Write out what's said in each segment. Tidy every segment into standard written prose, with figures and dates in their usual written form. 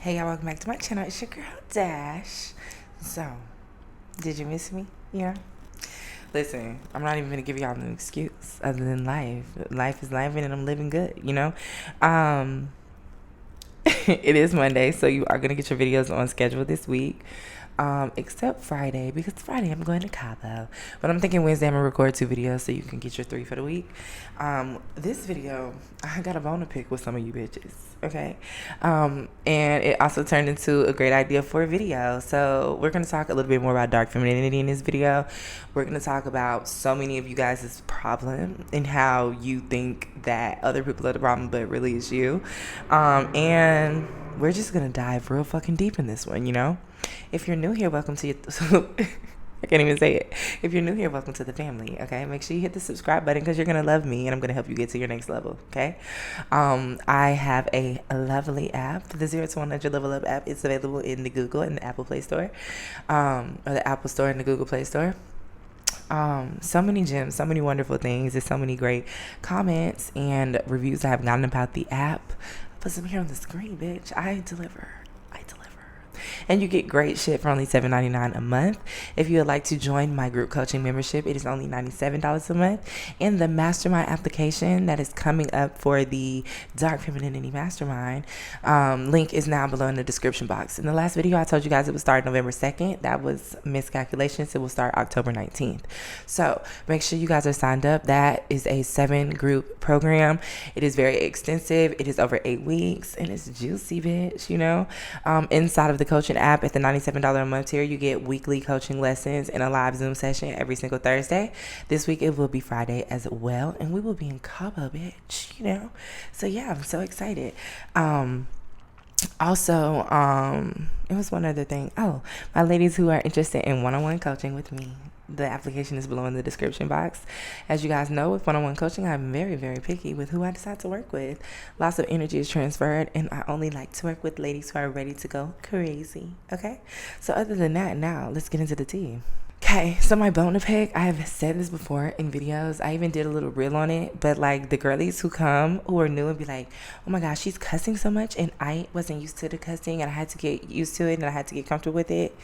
Hey y'all, welcome back to my channel. It's your girl Dash. So, did you miss me? Yeah. Listen, I'm not even gonna give y'all an excuse other than life. Life is life and I'm living good, you know? It is Monday, so you are gonna get your videos on schedule this week. Except Friday, because Friday I'm going to Cabo. But I'm thinking Wednesday I'm gonna record 2 videos so you can get your 3 for the week. This video, I got a bone to pick with some of you bitches, okay? And it also turned into a great idea for a video. So we're gonna talk a little bit more about dark femininity in this video. We're gonna talk about so many of you guys' problem and how you think that other people are the problem, but really it's you. And we're just gonna dive real fucking deep in this one, you know? If you're new here, welcome to your I can't even say it. If you're new here, welcome to the family, okay? Make sure you hit the subscribe button because you're going to love me and I'm going to help you get to your next level, okay? I have a lovely app, the 0 to 100 Level Up app. It's available in the Google and the Apple Play Store, or the Apple Store and the Google Play Store. So many gems, so many wonderful things. There's so many great comments and reviews I have gotten about the app. I'll put some here on the screen, bitch. I deliver. And you get great shit for only $7.99 a month. If you would like to join my group coaching membership, it is only $97 a month. And the mastermind application that is coming up for the Dark Femininity Mastermind, link is now below in the description box. In the last video, I told you guys it would start November 2nd. That was miscalculations. It will start October 19th. So make sure you guys are signed up. That is a 7-group program. It is very extensive. It is over 8 weeks and it's juicy, bitch, you know. Inside of the coaching app at the $97 a month tier, you get weekly coaching lessons and a live Zoom session every single Thursday. This week it will be Friday as well, and we will be in Cabo, bitch, you know. So yeah, I'm so excited. Also, it was one other thing. Oh, my ladies who are interested in one-on-one coaching with me, the application is below in the description box. As you guys know, with one-on-one coaching, I'm very, very picky with who I decide to work with. Lots of energy is transferred, and I only like to work with ladies who are ready to go crazy, okay? So other than that, now, let's get into the tea. Okay, so my bone to pick, I have said this before in videos. I even did a little reel on it, but like the girlies who come, who are new and be like, oh my gosh, she's cussing so much, and I wasn't used to the cussing, and I had to get used to it, and I had to get comfortable with it.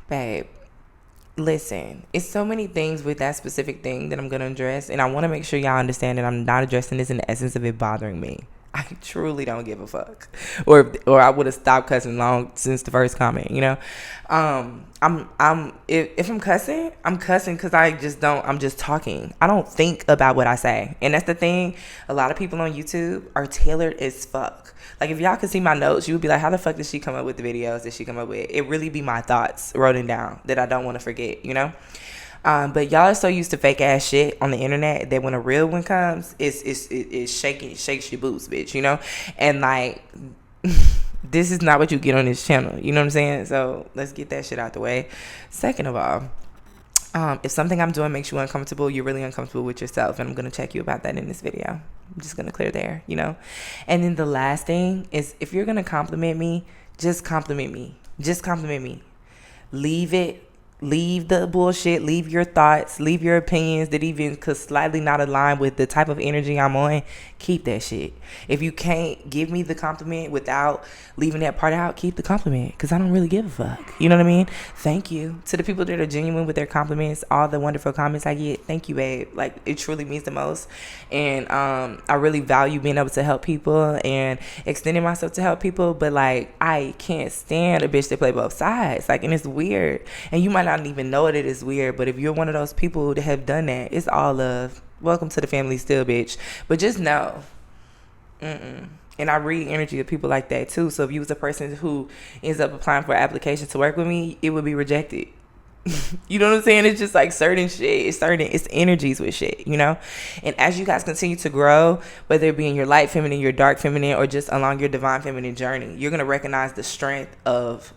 Babe, listen, it's so many things with that specific thing that I'm going to address, and I want to make sure y'all understand that I'm not addressing this in the essence of it bothering me. I truly don't give a fuck, or I would have stopped cussing long since the first comment, you know. If I'm cussing because I'm just talking. I don't think about what I say, and that's the thing. A lot of people on YouTube are tailored as fuck. Like if y'all could see my notes, you would be like, how the fuck did she come up with the videos that she come up with? It really be my thoughts written down that I don't want to forget, you know. But y'all are so used to fake ass shit on the internet that when a real one comes, it shakes your boots, bitch, you know? And like, this is not what you get on this channel, you know what I'm saying? So let's get that shit out the way. Second of all, if something I'm doing makes you uncomfortable, you're really uncomfortable with yourself, and I'm going to check you about that in this video. I'm just going to clear there, you know? And then the last thing is, if you're going to compliment me, just compliment me. Just compliment me. Leave the bullshit, leave your thoughts, leave your opinions that even could slightly not align with the type of energy I'm on. Keep that shit. If you can't give me the compliment without leaving that part out, keep the compliment, because I don't really give a fuck. You know what I mean? Thank you to the people that are genuine with their compliments, all the wonderful comments I get. Thank you, babe. Like, it truly means the most. And I really value being able to help people and extending myself to help people. But like, I can't stand a bitch that play both sides. Like, and it's weird. And you might not even know that it is weird, but if you're one of those people that have done that, it's all love. Welcome to the family still, bitch. But just know, and I read energy of people like that too. So if you was a person who ends up applying for an application to work with me, it would be rejected. You know what I'm saying? It's just like certain shit. It's energies with shit, you know? And as you guys continue to grow, whether it be in your light feminine, your dark feminine, or just along your divine feminine journey, you're going to recognize the strength of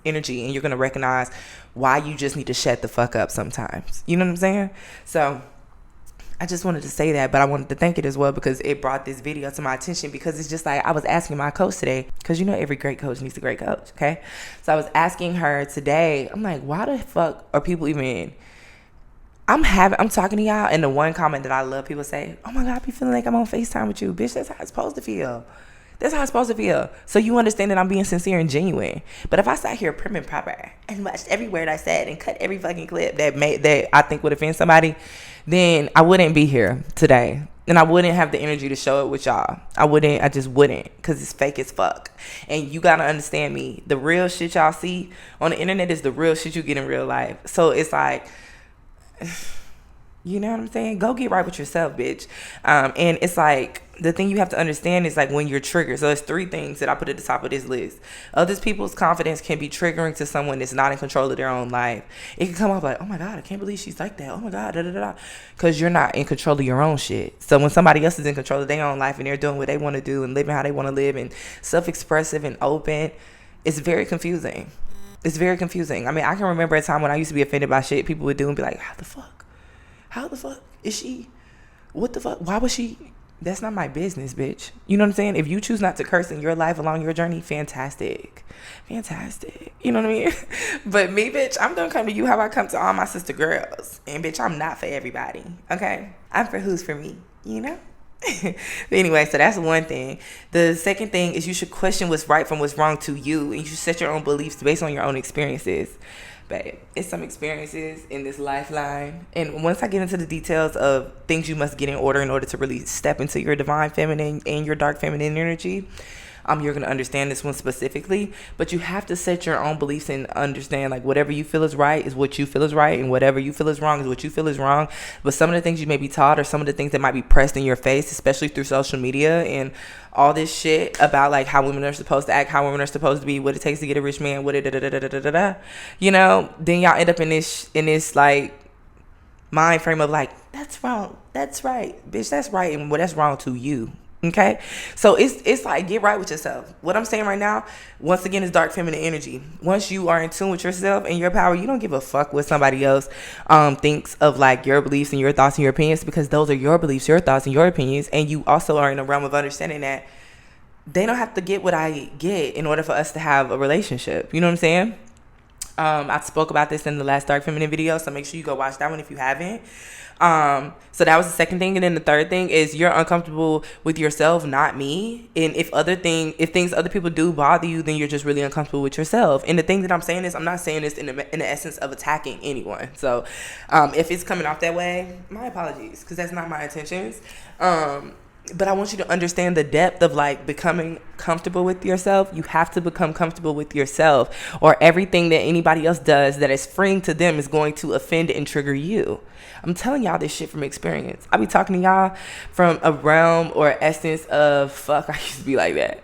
energy, and you're going to recognize why you just need to shut the fuck up sometimes. You know what I'm saying? So I just wanted to say that, but I wanted to thank it as well because it brought this video to my attention, because it's just like I was asking my coach today, because you know every great coach needs a great coach, okay? So I was asking her today, I'm like, why the fuck are people even... I'm talking to y'all, and the one comment that I love people say, oh my God, I be feeling like I'm on FaceTime with you. Bitch, that's how it's supposed to feel. That's how it's supposed to feel. So you understand that I'm being sincere and genuine. But if I sat here prim and proper and watched every word I said and cut every fucking clip that I think would offend somebody, then I wouldn't be here today. And I wouldn't have the energy to show it with y'all. I just wouldn't, because it's fake as fuck. And you gotta understand me. The real shit y'all see on the internet is the real shit you get in real life. So it's like, you know what I'm saying? Go get right with yourself, bitch. And it's like, the thing you have to understand is like when you're triggered. So there's 3 things that I put at the top of this list. Other people's confidence can be triggering to someone that's not in control of their own life. It can come off like, oh my God, I can't believe she's like that. Oh my God, da da da. Because you're not in control of your own shit. So when somebody else is in control of their own life and they're doing what they want to do and living how they want to live and self-expressive and open, it's very confusing. It's very confusing. I mean, I can remember a time when I used to be offended by shit people would do and be like, how the fuck? How the fuck is she? What the fuck? Why was she? That's not my business, bitch. You know what I'm saying? If you choose not to curse in your life along your journey, fantastic. Fantastic. You know what I mean? But me, bitch, I'm going to come to you how I come to all my sister girls. And, bitch, I'm not for everybody. Okay? I'm for who's for me. You know? But anyway, so that's one thing. The second thing is you should question what's right from what's wrong to you. And you should set your own beliefs based on your own experiences. Babe, it's some experiences in this lifeline, and once I get into the details of things you must get in order to really step into your divine feminine and your dark feminine energy, you're going to understand this one specifically. But you have to set your own beliefs and understand, like, whatever you feel is right is what you feel is right, and whatever you feel is wrong is what you feel is wrong. But some of the things you may be taught, or some of the things that might be pressed in your face, especially through social media and all this shit about like how women are supposed to act, how women are supposed to be, what it takes to get a rich man, what it you know, then y'all end up in this like mind frame of like, that's wrong, that's right, bitch, that's right, and that's wrong to you. Okay, so it's like, get right with yourself. What I'm saying right now, once again, is dark feminine energy. Once you are in tune with yourself and your power, you don't give a fuck what somebody else thinks of like your beliefs and your thoughts and your opinions, because those are your beliefs, your thoughts, and your opinions. And you also are in a realm of understanding that they don't have to get what I get in order for us to have a relationship. You know what I'm saying? I spoke about this in the last dark feminine video, so make sure you go watch that one if you haven't. So that was the second thing. And then the third thing is you're uncomfortable with yourself, not me. And if things other people do bother you, then you're just really uncomfortable with yourself. And the thing that I'm saying is, I'm not saying this in the essence of attacking anyone. So if it's coming off that way, my apologies, because that's not my intentions. But I want you to understand the depth of like becoming comfortable with yourself. You have to become comfortable with yourself, or everything that anybody else does that is freeing to them is going to offend and trigger you. I'm telling y'all this shit from experience. I be talking to y'all from a realm or essence of fuck, I used to be like that.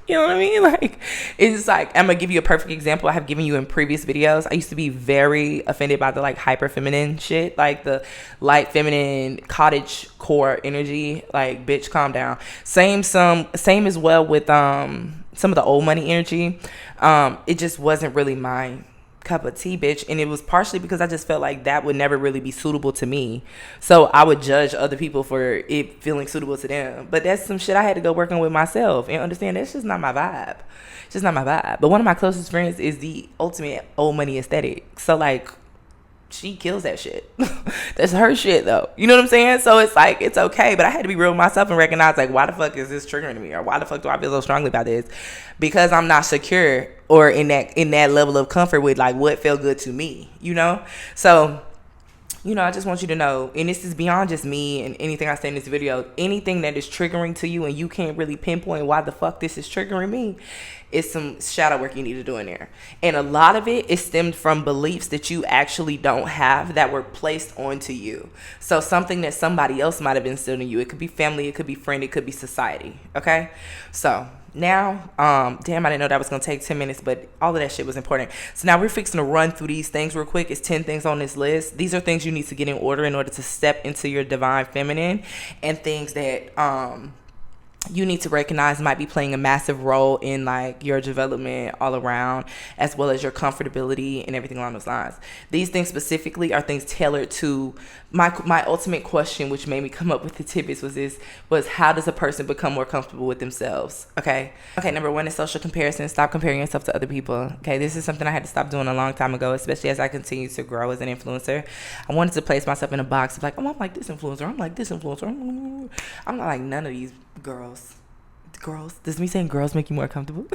You know what I mean? Like, it's like, I'm gonna give you a perfect example I have given you in previous videos. I used to be very offended by the like hyper feminine shit, like the light feminine cottage core energy. Like, bitch, calm down. Same as well with some of the old money energy. It just wasn't really my cup of tea, bitch. And it was partially because I just felt like that would never really be suitable to me, so I would judge other people for it feeling suitable to them. But that's some shit I had to go working with myself and understand that's just not my vibe. It's just not my vibe. But one of my closest friends is the ultimate old money aesthetic, so like, she kills that shit. That's her shit though. You know what I'm saying? So it's like, it's okay. But I had to be real with myself and recognize like, why the fuck is this triggering me? Or why the fuck do I feel so strongly about this? Because I'm not secure or in that level of comfort with like what felt good to me, you know? So, you know, I just want you to know, and this is beyond just me and anything I say in this video, anything that is triggering to you and you can't really pinpoint why the fuck this is triggering me, is some shadow work you need to do in there. And a lot of it is stemmed from beliefs that you actually don't have that were placed onto you. So something that somebody else might have instilled in you. It could be family, it could be friend, it could be society. Okay? So now, damn, I didn't know that was gonna take 10 minutes, but all of that shit was important. So now we're fixing to run through these things real quick. It's 10 things on this list. These are things you need to get in order to step into your divine feminine, and things that you need to recognize might be playing a massive role in like your development all around, as well as your comfortability and everything along those lines. These things specifically are things tailored to my ultimate question, which made me come up with the tidbits, was how does a person become more comfortable with themselves? Okay, number one is social comparison. Stop comparing yourself to other people. Okay, this is something I had to stop doing a long time ago, especially as I continue to grow as an influencer. I wanted to place myself in a box of like, oh, I'm like this influencer, I'm like this influencer, I'm not like none of these girls. girls, does me saying girls make you more comfortable?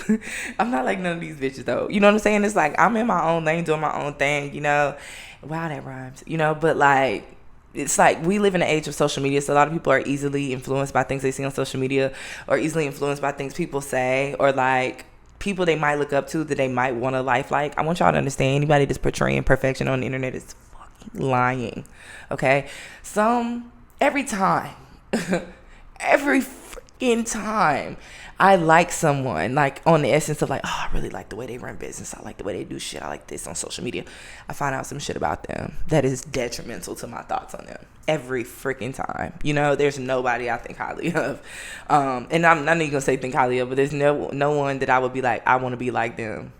I'm not like none of these bitches though. You know what I'm saying? It's like I'm in my own lane doing my own thing, you know. Wow, that rhymes, you know. But like, it's like we live in an age of social media, so a lot of people are easily influenced by things they see on social media, or easily influenced by things people say, or like people they might look up to that they might want a life like. I want y'all to understand, anybody that's portraying perfection on the internet is fucking lying. Okay, every time every freaking time I like someone, like on the essence of like, oh, I really like the way they run business, I like the way they do shit, I like this on social media, I find out some shit about them that is detrimental to my thoughts on them every freaking time. You know, there's nobody I think highly of, and I'm not even gonna say think highly of, but there's no one that I would be like, I want to be like them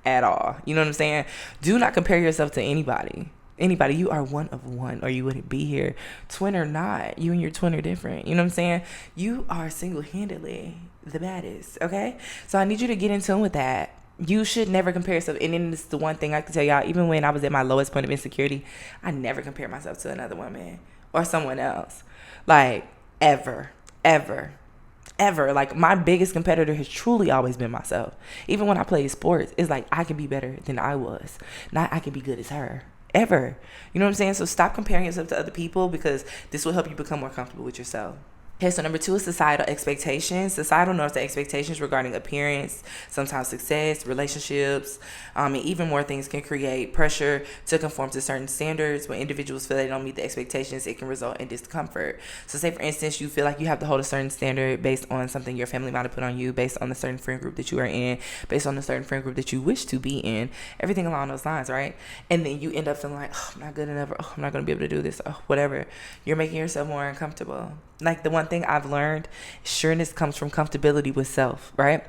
at all. You know what I'm saying? Do not compare yourself to anybody. You are one of one, or you wouldn't be here. Twin or not, you and your twin are different. You know what I'm saying? You are single-handedly the baddest, okay? So I need you to get in tune with that. You should never compare yourself. And then it's the one thing I can tell y'all, even when I was at my lowest point of insecurity, I never compared myself to another woman or someone else. Like, ever. Like, my biggest competitor has truly always been myself. Even when I played sports, it's like I can be better than I was, not I can be good as her. Ever. You know what I'm saying? So stop comparing yourself to other people, because this will help you become more comfortable with yourself. Okay, so number 2 is societal expectations. Societal norms and expectations regarding appearance, sometimes success, relationships, and even more things can create pressure to conform to certain standards. When individuals feel they don't meet the expectations, it can result in discomfort. So say, for instance, you feel like you have to hold a certain standard based on something your family might have put on you, based on the certain friend group that you are in, based on the certain friend group that you wish to be in, everything along those lines, right? And then you end up feeling like, oh, I'm not good enough, or oh, I'm not going to be able to do this, or whatever. You're making yourself more uncomfortable. Like, the one thing I've learned, sureness comes from comfortability with self, right?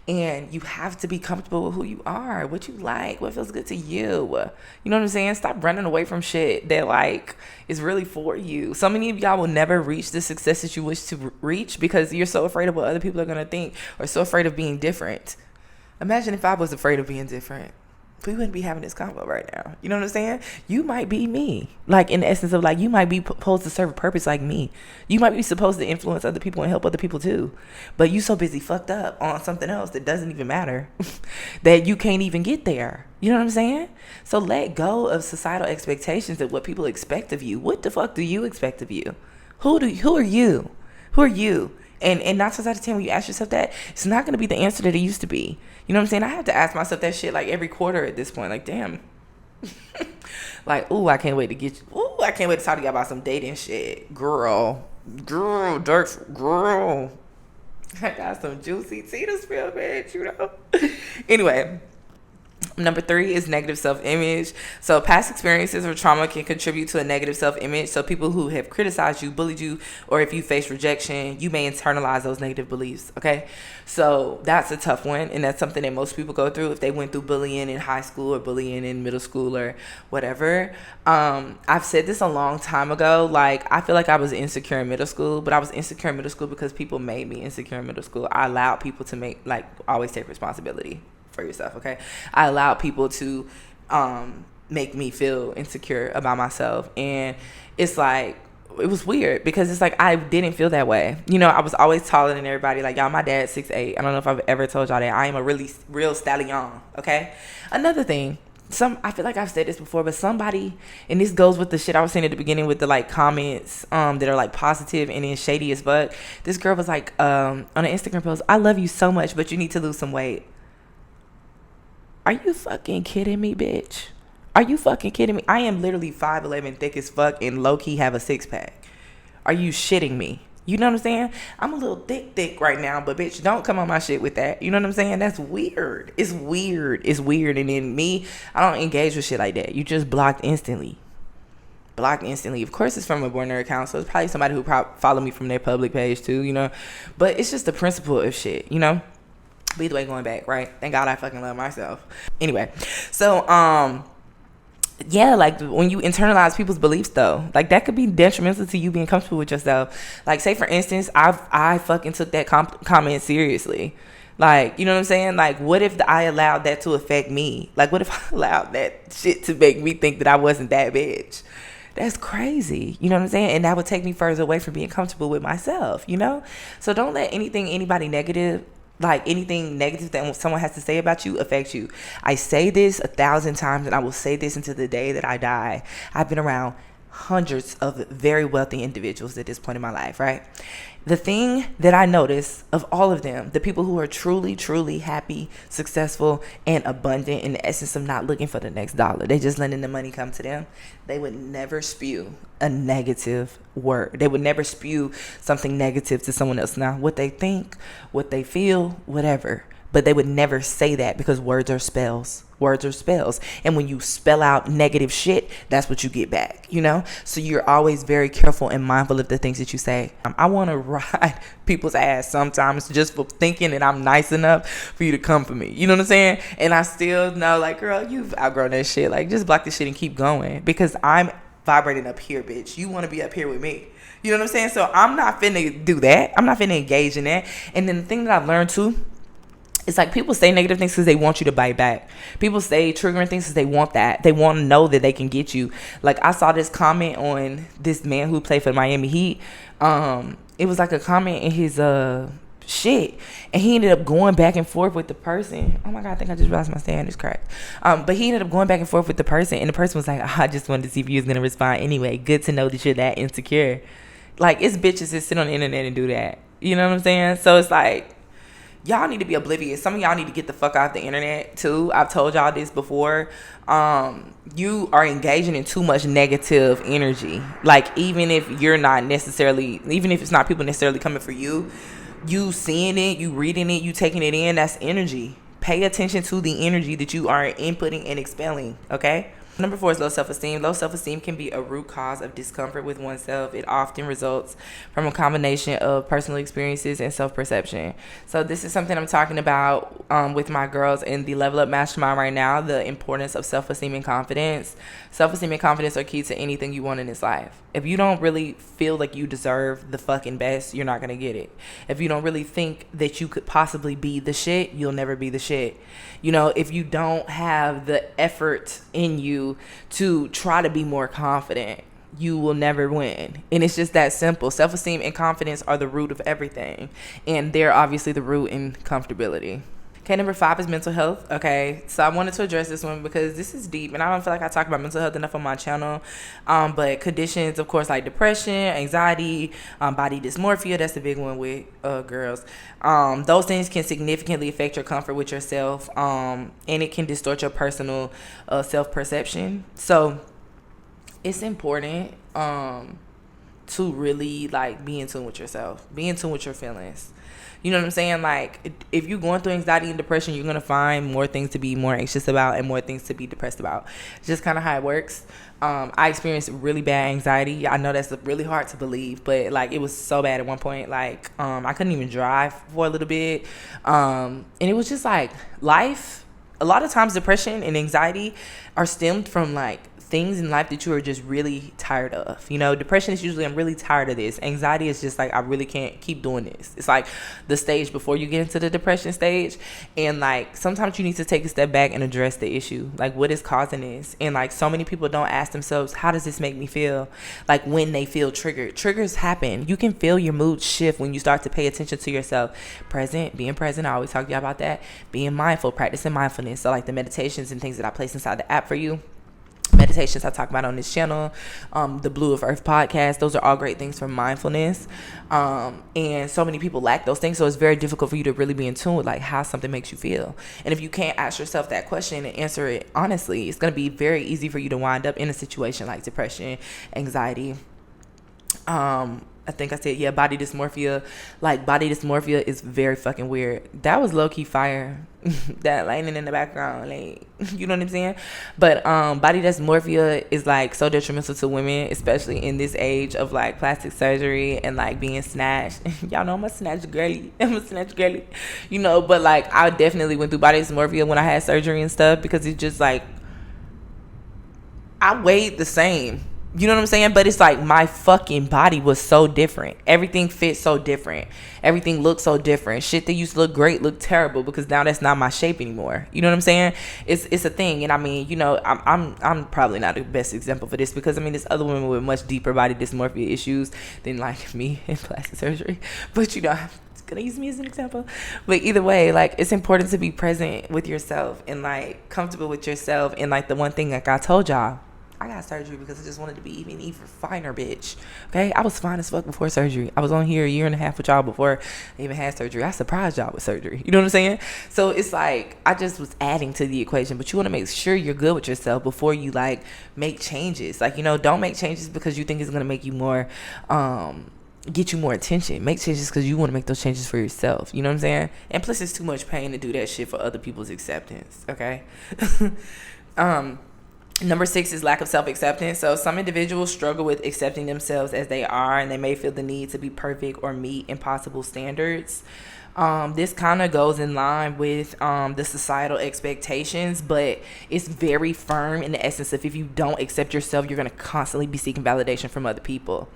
And you have to be comfortable with who you are, what you like, what feels good to you. You know what I'm saying? Stop running away from shit that like is really for you. So many of y'all will never reach the success that you wish to reach because you're so afraid of what other people are going to think, or so afraid of being different. Imagine if I was afraid of being different. We wouldn't be having this convo right now. You know what I'm saying? You might be me. Like, in the essence of like, you might be supposed to serve a purpose like me. You might be supposed to influence other people and help other people too. But you so busy fucked up on something else that doesn't even matter that you can't even get there. You know what I'm saying? So let go of societal expectations of what people expect of you. What the fuck do you expect of you? Who are you? Who are you? And 9 times out of 10, when you ask yourself that, it's not going to be the answer that it used to be. You know what I'm saying? I have to ask myself that shit like every quarter at this point. Like, damn. Like, ooh, I can't wait to get you. Ooh, I can't wait to talk to you about some dating shit. Girl. I got some juicy tea to spill, bitch, you know? Anyway. Number 3 is negative self-image. So past experiences or trauma can contribute to a negative self-image. So people who have criticized you, bullied you, or if you face rejection, you may internalize those negative beliefs. Okay, so that's a tough one, and that's something that most people go through if they went through bullying in high school or bullying in middle school or whatever. I've said this a long time ago. Like, I feel like I was insecure in middle school, but I was insecure in middle school because people made me insecure in middle school. I allowed people to always take responsibility for yourself. Okay, I allowed people to make me feel insecure about myself, and it's like, it was weird because it's like I didn't feel that way. You know, I was always taller than everybody. Like, y'all, my dad's 6'8". I don't know if I've ever told y'all that. I am a real stallion. Okay, another thing, I feel like I've said this before, but somebody, and this goes with the shit I was saying at the beginning with the like comments that are like positive and then shady as fuck. This girl was like on an Instagram post, I love you so much, but you need to lose some weight. Are you fucking kidding me, bitch? Are you fucking kidding me? I am literally 5'11", thick as fuck, and low-key have a 6-pack. Are you shitting me? You know what I'm saying? I'm a little thick right now, but bitch, don't come on my shit with that. You know what I'm saying? That's weird. It's weird. And then me, I don't engage with shit like that. You just blocked instantly. Of course, it's from a burner account, so it's probably somebody who follow me from their public page too, you know? But it's just the principle of shit, you know? But either way, going back, right? Thank God I fucking love myself. Anyway, so yeah, like when you internalize people's beliefs though, like that could be detrimental to you being comfortable with yourself. Like, say for instance, I fucking took that comment seriously. Like, you know what I'm saying? Like, what if I allowed that to affect me? Like, what if I allowed that shit to make me think that I wasn't that bitch? That's crazy. You know what I'm saying? And that would take me further away from being comfortable with myself, you know? So don't let anybody negative, like anything negative that someone has to say about you, affect you. I say this 1,000 times, and I will say this until the day that I die. I've been around hundreds of very wealthy individuals at this point in my life, right? The thing that I notice of all of them, the people who are truly, truly happy, successful, and abundant in the essence of not looking for the next dollar, they just letting the money come to them, they would never spew a negative word. They would never spew something negative to someone else. Now, what they think, what they feel, whatever. But they would never say that, because words are spells. Words are spells. And when you spell out negative shit, that's what you get back, you know? So you're always very careful and mindful of the things that you say. I want to ride people's ass sometimes just for thinking that I'm nice enough for you to come for me. You know what I'm saying? And I still know, like, girl, you've outgrown that shit. Like, just block this shit and keep going, because I'm vibrating up here, bitch. You want to be up here with me. You know what I'm saying? So I'm not finna do that. I'm not finna engage in that. And then the thing that I've learned too, it's like people say negative things because they want you to bite back. People say triggering things because they want that. They want to know that they can get you. Like, I saw this comment on this man who played for the Miami Heat. It was like a comment in his shit, and he ended up going back and forth with the person. Oh my God, I think I just realized my stand is cracked. But he ended up going back and forth with the person, and the person was like, I just wanted to see if you was gonna respond anyway. Good to know that you're that insecure. Like, it's bitches that sit on the internet and do that. You know what I'm saying? So it's like, y'all need to be oblivious. Some of y'all need to get the fuck off the internet too. I've told y'all this before. You are engaging in too much negative energy. Like, even if you're not necessarily, even if it's not people necessarily coming for you, you seeing it, you reading it, you taking it in, that's energy. Pay attention to the energy that you are inputting and expelling, okay? Number 4 is low self-esteem. Low self-esteem can be a root cause of discomfort with oneself. It often results from a combination of personal experiences and self-perception. So this is something I'm talking about with my girls in the Level Up Mastermind right now, the importance of self-esteem and confidence. Self-esteem and confidence are key to anything you want in this life. If you don't really feel like you deserve the fucking best, you're not going to get it. If you don't really think that you could possibly be the shit, you'll never be the shit. You know, if you don't have the effort in you to try to be more confident, you will never win. And it's just that simple. Self-esteem and confidence are the root of everything. And they're obviously the root in comfortability. Okay, number 5 is mental health. Okay, so I wanted to address this one because this is deep, and I don't feel like I talk about mental health enough on my channel. But conditions, of course, like depression, anxiety, body dysmorphia, that's the big one with girls. Those things can significantly affect your comfort with yourself, and it can distort your personal self-perception. So it's important to really, like, be in tune with yourself, be in tune with your feelings. You know what I'm saying? Like, if you're going through anxiety and depression, you're going to find more things to be more anxious about and more things to be depressed about. It's just kind of how it works. I experienced really bad anxiety. I know that's really hard to believe, but, like, it was so bad at one point. Like, I couldn't even drive for a little bit. And it was just, like, life. A lot of times depression and anxiety are stemmed from, like, things in life that you are just really tired of. You know, depression is usually, I'm really tired of this. Anxiety is just like, I really can't keep doing this. It's like the stage before you get into the depression stage. And, like, sometimes you need to take a step back and address the issue. Like, what is causing this? And, like, so many people don't ask themselves, how does this make me feel? Like, when they feel triggered. Triggers happen. You can feel your mood shift when you start to pay attention to yourself. Being present. I always talk to you about that. Being mindful, practicing mindfulness. So, like, the meditations and things that I place inside the app for you. Meditations I talk about on this channel, the Blue of Earth podcast, those are all great things for mindfulness, and so many people lack those things, so it's very difficult for you to really be in tune with, like, how something makes you feel. And if you can't ask yourself that question and answer it honestly, it's going to be very easy for you to wind up in a situation like depression, anxiety, I think I said, yeah, body dysmorphia. Like, body dysmorphia is very fucking weird. That was low-key fire. That lightning in the background, like, you know what I'm saying? But body dysmorphia is, like, so detrimental to women, especially in this age of, like, plastic surgery and, like, being snatched. Y'all know I'm a snatch girly. You know, but, like, I definitely went through body dysmorphia when I had surgery and stuff, because it's just, like, I weighed the same You know what I'm saying? But it's like my fucking body was so different. Everything fit so different. Everything looked so different. Shit that used to look great looked terrible because now that's not my shape anymore. You know what I'm saying? It's a thing. And I mean, you know, I'm probably not the best example for this because I mean, there's other women with much deeper body dysmorphia issues than like me in plastic surgery. But you know, I'm gonna use me as an example. But either way, like it's important to be present with yourself and like comfortable with yourself. And like the one thing like I told y'all, I got surgery because I just wanted to be even finer, bitch. Okay, I was fine as fuck before surgery. I was on here a year and a half with y'all before I even had surgery. I surprised y'all with surgery. You know what I'm saying? So it's like I just was adding to the equation, but you want to make sure you're good with yourself before you like make changes. Like, you know, don't make changes because you think it's gonna make you more get you more attention. Make changes because you want to make those changes for yourself. You know what I'm saying? And plus it's too much pain to do that shit for other people's acceptance. Okay. Number 6 is lack of self-acceptance. So some individuals struggle with accepting themselves as they are, and they may feel the need to be perfect or meet impossible standards. This kind of goes in line with the societal expectations, but it's very firm in the essence of if you don't accept yourself, you're going to constantly be seeking validation from other people.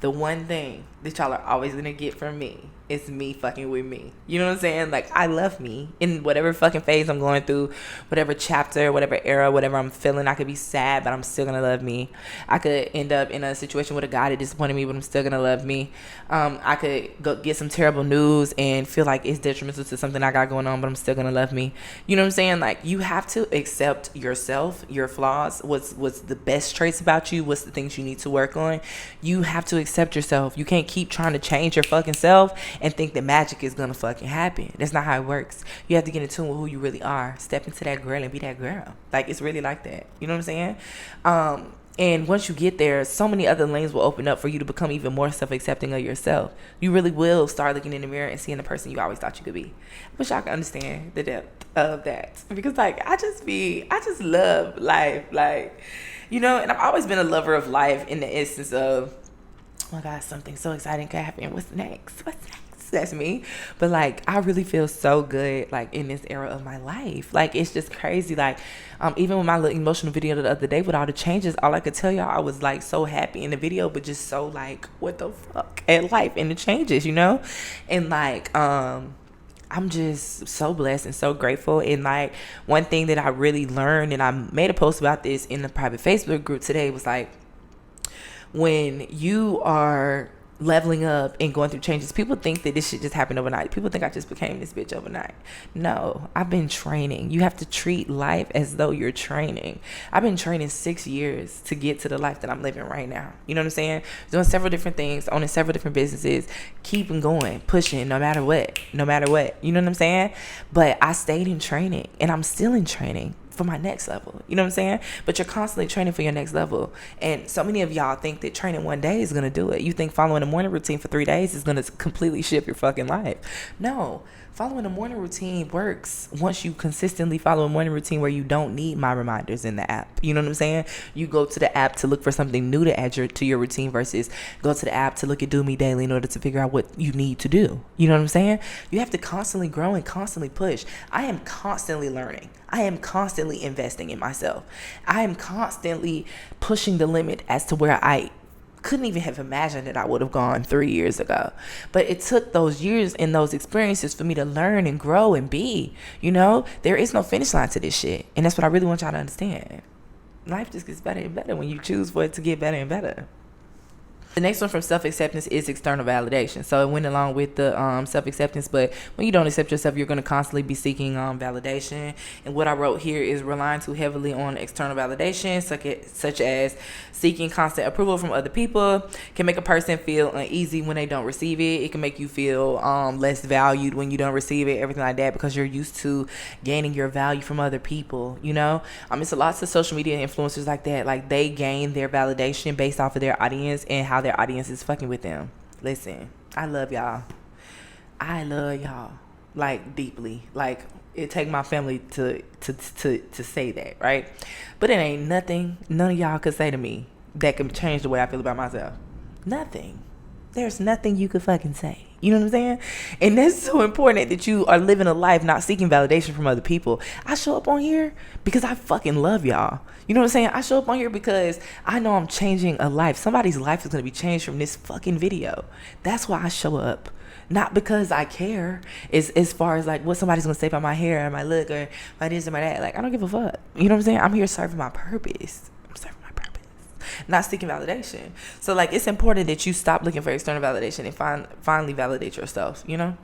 The one thing that y'all are always going to get from me is me fucking with me. You know what I'm saying? Like, I love me in whatever fucking phase I'm going through, whatever chapter, whatever era, whatever I'm feeling. I could be sad, but I'm still going to love me. I could end up in a situation with a guy that disappointed me, but I'm still going to love me. I could go get some terrible news and feel like it's detrimental to something I got going on, but I'm still going to love me. You know what I'm saying? Like, you have to accept yourself, your flaws, what's the best traits about you, what's the things you need to work on. You have to accept yourself. You can't keep trying to change your fucking self and think that magic is gonna fucking happen. That's not how it works. You have to get in tune with who you really are. Step into that girl and be that girl. Like, it's really like that. You know what I'm saying? And once you get there, so many other lanes will open up for you to become even more self-accepting of yourself. You really will start looking in the mirror and seeing the person you always thought you could be. I wish I could understand the depth of that, because like I just love life, like, you know. And I've always been a lover of life in the instance of, oh my God, something so exciting could happen. What's next? That's me. But like, I really feel so good like in this era of my life. Like, it's just crazy. Like, even with my little emotional video the other day with all the changes, all I could tell y'all, I was like so happy in the video, but just so like, what the fuck at life and the changes, you know? And like, I'm just so blessed and so grateful. And like, one thing that I really learned, and I made a post about this in the private Facebook group today, was like, when you are leveling up and going through changes, people think that this shit just happened overnight. People think I just became this bitch overnight. No, I've been training. You have to treat life as though you're training. I've been training 6 years to get to the life that I'm living right now. You know what I'm saying? Doing several different things, owning several different businesses, keeping going, pushing no matter what. You know what I'm saying? But I stayed in training, and I'm still in training for my next level. You know what I'm saying? But you're constantly training for your next level. And so many of y'all think that training one day is going to do it. You think following a morning routine for 3 days is going to completely shift your fucking life. No. Following a morning routine works once you consistently follow a morning routine where you don't need my reminders in the app. You know what I'm saying? You go to the app to look for something new to add to your routine versus go to the app to look at Do Me Daily in order to figure out what you need to do. You know what I'm saying? You have to constantly grow and constantly push. I am constantly learning. I am constantly investing in myself. I am constantly pushing the limit as to where I couldn't even have imagined that I would have gone 3 years ago. But it took those years and those experiences for me to learn and grow and be, you know. There is no finish line to this shit. And that's what I really want y'all to understand. Life just gets better and better when you choose for it to get better and better. The next one from self-acceptance is external validation. So it went along with the self-acceptance, but when you don't accept yourself, you're going to constantly be seeking validation. And what I wrote here is relying too heavily on external validation, such as seeking constant approval from other people, can make a person feel uneasy when they don't receive it. It can make you feel less valued when you don't receive it, everything like that, because you're used to gaining your value from other people, you know? It's a lots of social media influencers like that. Like, they gain their validation based off of their audience and how their audience is fucking with them. Listen, I love y'all. Like, deeply. Like, it take my family to say that, right? But it ain't nothing none of y'all could say to me that can change the way I feel about myself. Nothing. There's nothing you could fucking say. You know what I'm saying? And that's so important that you are living a life not seeking validation from other people. I show up on here because I fucking love y'all. You know what I'm saying? I show up on here because I know I'm changing a life. Somebody's life is going to be changed from this fucking video. That's why I show up. Not because I care as far as like what somebody's going to say about my hair or my look or my this or my that. Like, I don't give a fuck. You know what I'm saying? I'm here serving my purpose. I'm serving my purpose, not seeking validation. So like, it's important that you stop looking for external validation and finally validate yourself, you know?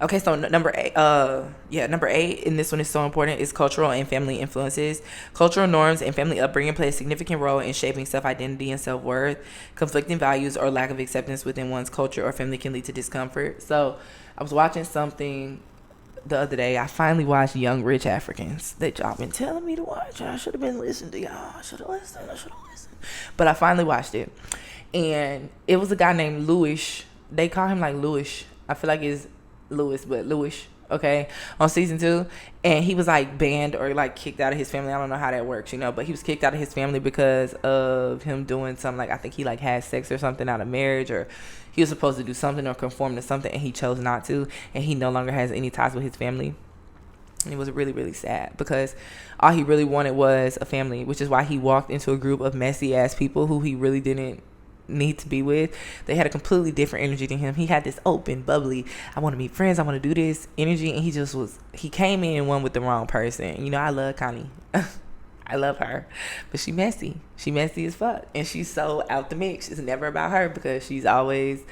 Okay, so number 8, and this one is so important, is cultural and family influences. Cultural norms and family upbringing play a significant role in shaping self-identity and self-worth. Conflicting values or lack of acceptance within one's culture or family can lead to discomfort. So I was watching something the other day. I finally watched Young Rich Africans that y'all been telling me to watch. I should have been listening to y'all. I should have listened. But I finally watched it. And it was a guy named Louis. They call him like Louis. I feel like it's Louis, but Louis, okay, on season 2. And he was like banned or like kicked out of his family. I don't know how that works, you know, but he was kicked out of his family because of him doing something, like I think he like had sex or something out of marriage, or he was supposed to do something or conform to something and he chose not to, and he no longer has any ties with his family. And it was really, really sad because all he really wanted was a family, which is why he walked into a group of messy ass people who he really didn't need to be with. They had a completely different energy than him. He had this open, bubbly, I want to meet friends, I want to do this energy, and he came in one with the wrong person. You know, I love Connie. I love her, but she messy as fuck, and she's so out the mix. It's never about her because she's always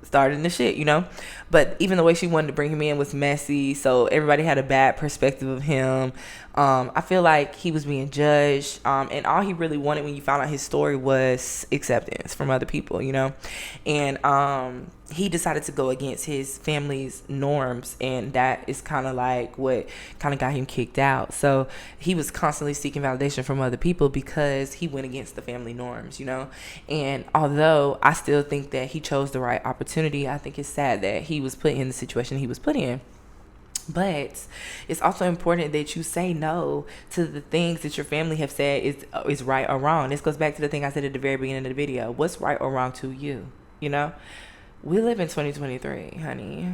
starting the shit, you know. But even the way she wanted to bring him in was messy, so everybody had a bad perspective of him. I feel like he was being judged, and all he really wanted when you found out his story was acceptance from other people, you know. And he decided to go against his family's norms, and that is kind of like what kind of got him kicked out. So he was constantly seeking validation from other people because he went against the family norms, you know. And although I still think that he chose the right opportunity, I think it's sad that he was put in the situation he was put in. But it's also important that you say no to the things that your family have said is right or wrong. This goes back to the thing I said at the very beginning of the video. What's right or wrong to you? You know, we live in 2023, honey.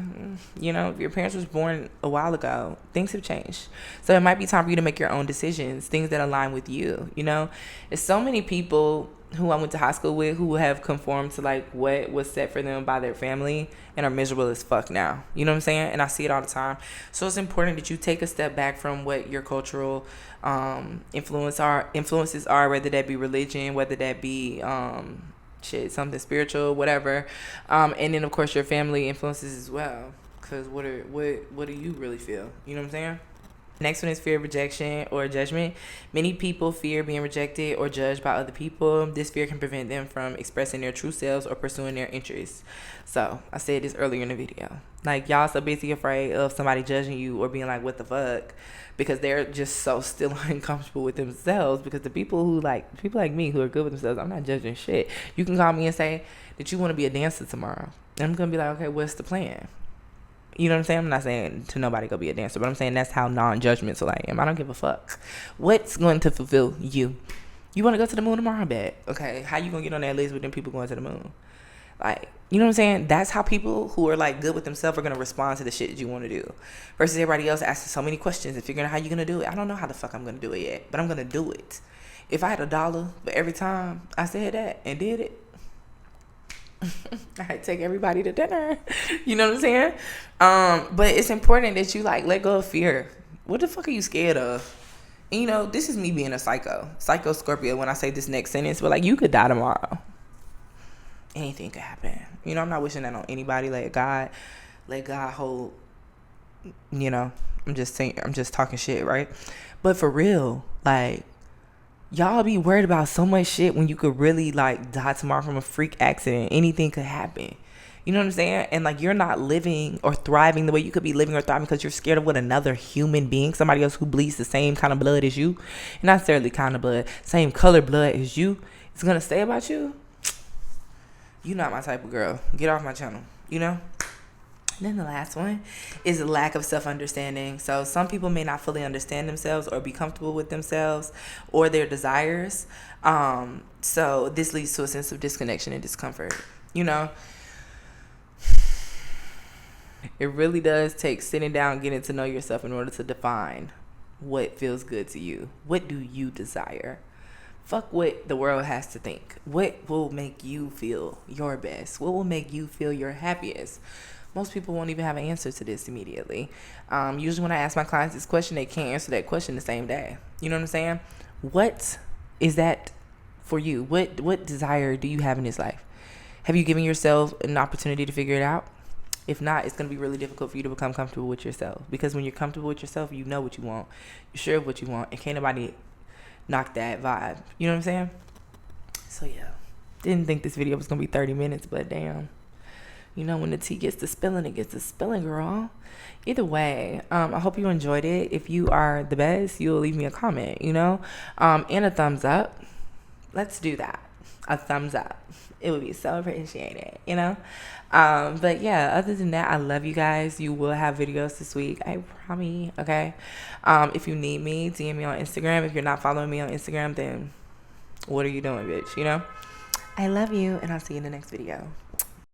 You know, if your parents was born a while ago, things have changed. So it might be time for you to make your own decisions, things that align with you. You know, there's so many people who I went to high school with who have conformed to like what was set for them by their family and are miserable as fuck now. You know what I'm saying? And I see it all the time. So it's important that you take a step back from what your cultural influences are, whether that be religion, whether that be something spiritual, whatever. And then of course your family influences as well. Cause what do you really feel? You know what I'm saying? Next one is fear of rejection or judgment. Many people fear being rejected or judged by other people. This fear can prevent them from expressing their true selves or pursuing their interests. So I said this earlier in the video. Like, y'all so busy afraid of somebody judging you or being like, what the fuck? Because they're just so still uncomfortable with themselves. Because people like me who are good with themselves, I'm not judging shit. You can call me and say that you want to be a dancer tomorrow. And I'm going to be like, okay, what's the plan? You know what I'm saying? I'm not saying to nobody go be a dancer, but I'm saying that's how non-judgmental I am. I don't give a fuck. What's going to fulfill you? You want to go to the moon tomorrow? Bet. Okay, how you going to get on that list with them people going to the moon? Like, you know what I'm saying? That's how people who are like good with themselves are going to respond to the shit that you want to do. Versus everybody else asking so many questions and figuring out how you're going to do it. I don't know how the fuck I'm going to do it yet, but I'm going to do it. If I had $1 for every time I said that and did it, I'd take everybody to dinner. You know what I'm saying? But it's important that you like let go of fear. What the fuck are you scared of? And, you know, this is me being a psycho Scorpio when I say this next sentence, but like, you could die tomorrow. Anything could happen. You know, I'm not wishing that on anybody. Let God hold, you know, I'm just talking shit, right? But for real, like, y'all be worried about so much shit when you could really like die tomorrow from a freak accident. Anything could happen. You know what I'm saying? And like, you're not living or thriving the way you could be living or thriving because you're scared of what another human being, somebody else who bleeds the same kind of blood as you, not necessarily kind of blood, same color blood as you, is gonna say about you. You're not my type of girl. Get off my channel. You know? Then the last one is a lack of self-understanding. So some people may not fully understand themselves or be comfortable with themselves or their desires. So this leads to a sense of disconnection and discomfort. You know, it really does take sitting down, getting to know yourself in order to define what feels good to you. What do you desire? Fuck what the world has to think. What will make you feel your best? What will make you feel your happiest? Most people won't even have an answer to this immediately. Usually when I ask my clients this question, they can't answer that question the same day. You know what I'm saying? What is that for you? What desire do you have in this life? Have you given yourself an opportunity to figure it out? If not, it's going to be really difficult for you to become comfortable with yourself. Because when you're comfortable with yourself, you know what you want. You're sure of what you want. And can't nobody knock that vibe. You know what I'm saying? So, yeah. Didn't think this video was going to be 30 minutes, but damn. You know, when the tea gets to spilling, it gets to spilling, girl. Either way, I hope you enjoyed it. If you are the best, you'll leave me a comment, you know? And a thumbs up. Let's do that. A thumbs up. It would be so appreciated, you know? But yeah, other than that, I love you guys. You will have videos this week. I promise, okay? If you need me, DM me on Instagram. If you're not following me on Instagram, then what are you doing, bitch, you know? I love you, and I'll see you in the next video.